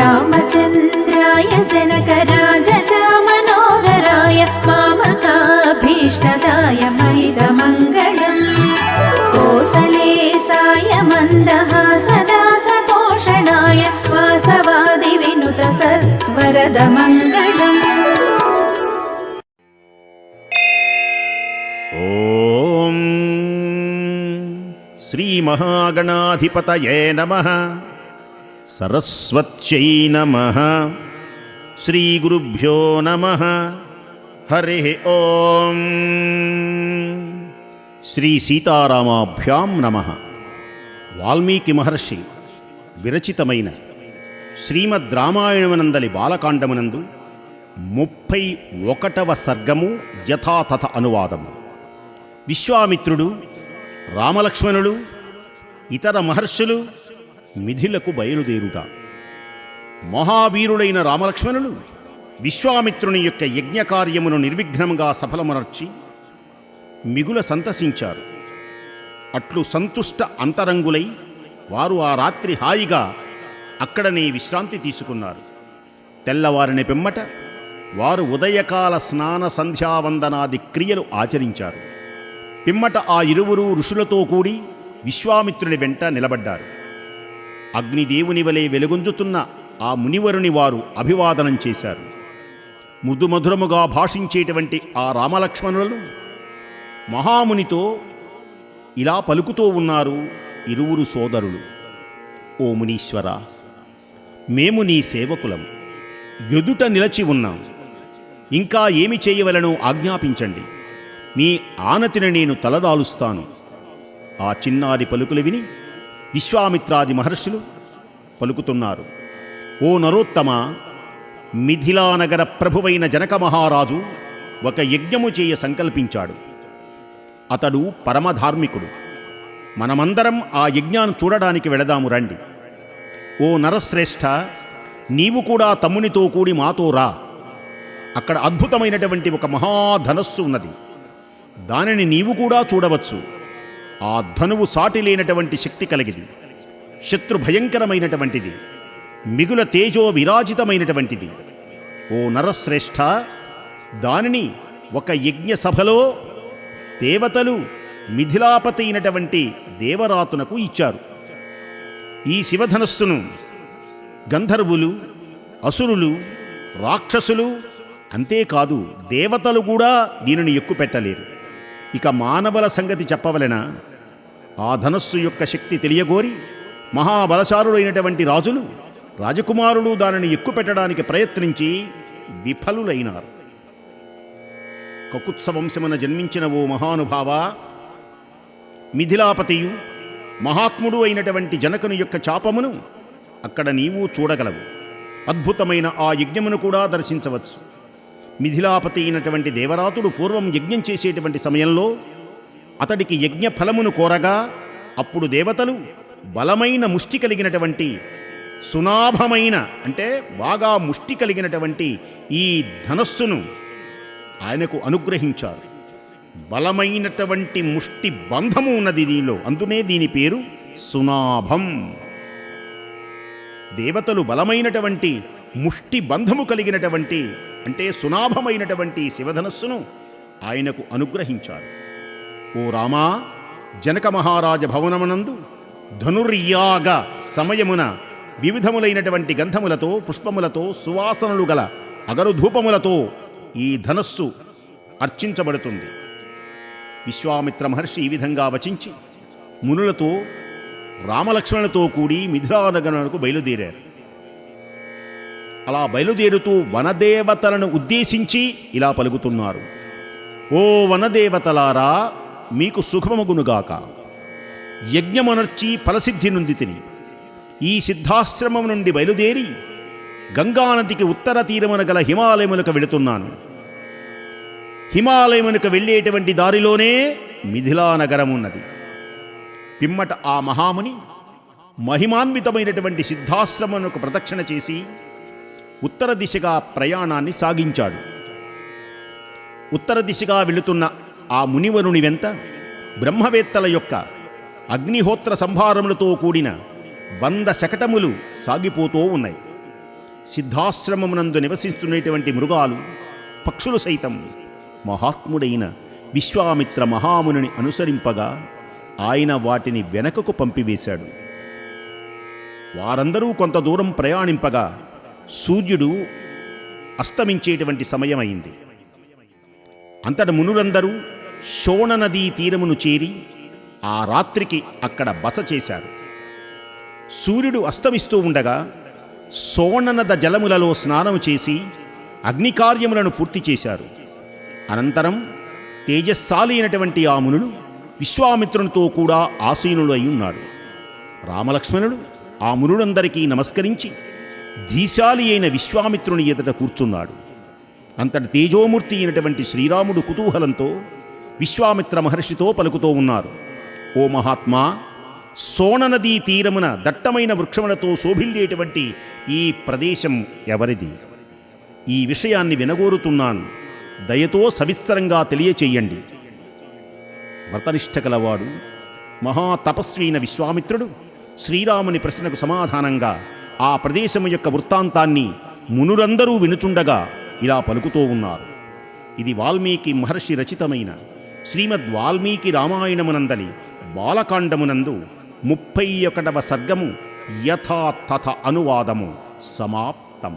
रामचन्द्राय जनकराजचा मनोहराय मामकाभीष्टदाय मैदमङ्गलम् कोसलेसाय मन्दहासदासपोषणाय वासवादिविनुत सत्वरदमङ्गलम्। ఓం శ్రీ మహాగణాధిపతయే నమః. సరస్వత్యై నమః. శ్రీ గురుభ్యో నమః. హరి ఓం. శ్రీ సీతారామాభ్యాం నమః. వాల్మీకి మహర్షి విరచితమైన శ్రీమద్ రామాయణమునందలి బాలకాండమునందు 31వ సర్గము యథాతథ అనువాదము. విశ్వామిత్రుడు, రామలక్ష్మణులు, ఇతర మహర్షులు మిథిలకు బయలుదేరుట. మహావీరులైన రామలక్ష్మణులు విశ్వామిత్రుని యొక్క యజ్ఞకార్యమును నిర్విఘ్నంగా సఫలమనర్చి మిగుల సంతసించారు. అట్లు సంతుష్ట అంతరంగులై వారు ఆ రాత్రి హాయిగా అక్కడనే విశ్రాంతి తీసుకున్నారు. తెల్లవారిన పిమ్మట వారు ఉదయకాల స్నాన సంధ్యావందనాది క్రియలు ఆచరించారు. పిమ్మట ఆ ఇరువురు ఋషులతో కూడి విశ్వామిత్రుని వెంట నిలబడ్డారు. అగ్నిదేవుని వలె వెలుగొందుతున్న ఆ మునివరుని వారు అభివాదనం చేశారు. మృదుమధురముగా భాషించేటువంటి ఆ రామలక్ష్మణులు మహామునితో ఇలా పలుకుతూ ఉన్నారు ఇరువురు సోదరులు. ఓ మునీశ్వర, మేము నీ సేవకులం, ఎదుట నిలచి ఉన్నాం. ఇంకా ఏమి చేయవలనో ఆజ్ఞాపించండి. మీ ఆనతిని నేను తలదాలుస్తాను. ఆ చిన్నారి పలుకులు విని విశ్వామిత్రాది మహర్షులు పలుకుతున్నారు. ఓ నరోత్తమ, మిథిలానగర ప్రభువైన జనక మహారాజు ఒక యజ్ఞము చేయ సంకల్పించాడు. అతడు పరమధార్మికుడు. మనమందరం ఆ యజ్ఞాన్ని చూడడానికి వెళదాము రండి. ఓ నరశ్రేష్ఠ, నీవు కూడా తమ్మునితో కూడి మాతో రా. అక్కడ అద్భుతమైనటువంటి ఒక మహాధనస్సు ఉన్నది. దానిని నీవు కూడా చూడవచ్చు. ఆ ధనువు సాటి లేనటువంటి శక్తి కలిగిది, శత్రు భయంకరమైనటువంటిది, మిగుల తేజో విరాజితమైనటువంటిది. ఓ నరశ్రేష్ఠ, దానిని ఒక యజ్ఞ సభలో దేవతలు మిథిలాపతి అయినటువంటి దేవరాతునకు ఇచ్చారు. ఈ శివధనస్సును గంధర్వులు, అసురులు, రాక్షసులు, అంతేకాదు దేవతలు కూడా దీనిని ఎక్కుపెట్టలేరు. ఇక మానవుల సంగతి చెప్పవలెనా? ఆ ధనస్సు యొక్క శక్తి తెలియగోరి మహాబలశాలుడైనటువంటి రాజులు, రాజకుమారులు దానిని ఎక్కుపెట్టడానికి ప్రయత్నించి విఫలులైనారు. కకుత్స వంశమున జన్మించిన ఓ మహానుభావ, మిథిలాపతియు మహాత్ముడు అయినటువంటి జనకుని యొక్క చాపమును అక్కడ నీవు చూడగలవు. అద్భుతమైన ఆ యజ్ఞమును కూడా దర్శించవచ్చు. మిథిలాపతి అయినటువంటి దేవరాతుడు పూర్వం యజ్ఞం చేసేటువంటి సమయంలో అతడికి యజ్ఞ ఫలమును కోరగా అప్పుడు దేవతలు బలమైన ముష్టి కలిగినటువంటి, సునాభమైన అంటే బాగా ముష్టి కలిగినటువంటి ఈ ధనస్సును ఆయనకు అనుగ్రహించారు. బలమైనటువంటి ముష్టి బంధము ఉన్నది దీనిలో, అందునే దీని పేరు సునాభం. దేవతలు బలమైనటువంటి ముష్టి బంధము కలిగినటువంటి అంటే సునాభమైనటువంటి శివధనస్సును ఆయనకు అనుగ్రహించారు. ఓ రామా, జనక మహారాజ భవనమునందు ధనుర్యాగ సమయమున వివిధములైనటువంటి గంధములతో, పుష్పములతో, సువాసనలు గల అగరుధూపములతో ఈ ధనస్సు అర్చించబడుతుంది. విశ్వామిత్ర మహర్షి ఈ విధంగా వచించి మునులతో, రామలక్ష్మణులతో కూడి మిథిలానగరునకు బయలుదేరారు. అలా బయలుదేరుతూ వనదేవతలను ఉద్దేశించి ఇలా పలుకుతున్నారు. ఓ వనదేవతలారా, మీకు శుభమగునుగాక. యజ్ఞమనర్చి ఫలసిద్ధి నొందితిని. ఈ సిద్ధాశ్రమం నుండి బయలుదేరి గంగానదికి ఉత్తర తీరమున గల హిమాలయములకు వెళుతున్నాను. హిమాలయమునకు వెళ్ళేటువంటి దారిలోనే మిథిలానగరమున్నది. పిమ్మట ఆ మహాముని మహిమాన్వితమైనటువంటి సిద్ధాశ్రమమునకు ప్రదక్షిణ చేసి ఉత్తర దిశగా ప్రయాణాన్ని సాగించాడు. ఉత్తర దిశగా వెళుతున్న ఆ మునివరుని వెంట బ్రహ్మవేత్తల యొక్క అగ్నిహోత్ర సంభారములతో కూడిన 100 శకటములు సాగిపోతూ ఉన్నాయి. సిద్ధాశ్రమమునందు నివసిస్తున్నటువంటి మృగాలు, పక్షులు సైతం మహాత్ముడైన విశ్వామిత్ర మహామునిని అనుసరింపగా ఆయన వాటిని వెనకకు పంపివేశాడు. వారందరూ కొంత దూరం ప్రయాణింపగా సూర్యుడు అస్తమించేటువంటి సమయమైంది. అంతట మునులందరూ శోణ నదీ తీరమును చేరి ఆ రాత్రికి అక్కడ బస చేశారు. సూర్యుడు అస్తమిస్తూ ఉండగా శోణనద జలములలో స్నానము చేసి అగ్నికార్యములను పూర్తి చేశారు. అనంతరం తేజస్సాలి అయినటువంటి ఆ మునులు విశ్వామిత్రునితో కూడా ఆసీనులు అయి ఉన్నాడు. రామలక్ష్మణుడు ఆ మునులందరికీ నమస్కరించి ధీశాలి అయిన విశ్వామిత్రుని ఎదుట కూర్చున్నాడు. అంతటి తేజోమూర్తి అయినటువంటి శ్రీరాముడు కుతూహలంతో విశ్వామిత్ర మహర్షితో పలుకుతూ ఉన్నారు. ఓ మహాత్మా, శోణనదీ తీరమున దట్టమైన వృక్షములతో శోభిల్లేటువంటి ఈ ప్రదేశం ఎవరిది? ఈ విషయాన్ని వినగోరుతున్నాను. దయతో సవిస్తరంగా తెలియచేయండి. వ్రతనిష్ట కలవాడు మహాతపస్వి అయిన విశ్వామిత్రుడు శ్రీరాముని ప్రశ్నకు సమాధానంగా ఆ ప్రదేశము యొక్క వృత్తాంతాన్ని మునులందరూ వినుచుండగా ఇలా పలుకుతూ ఉన్నారు. ఇది వాల్మీకి మహర్షి రచితమైన శ్రీమద్ వాల్మీకి రామాయణమునందలి బాలకాండమునందు 31వ సర్గము యథాతథ అనువాదము సమాప్తం.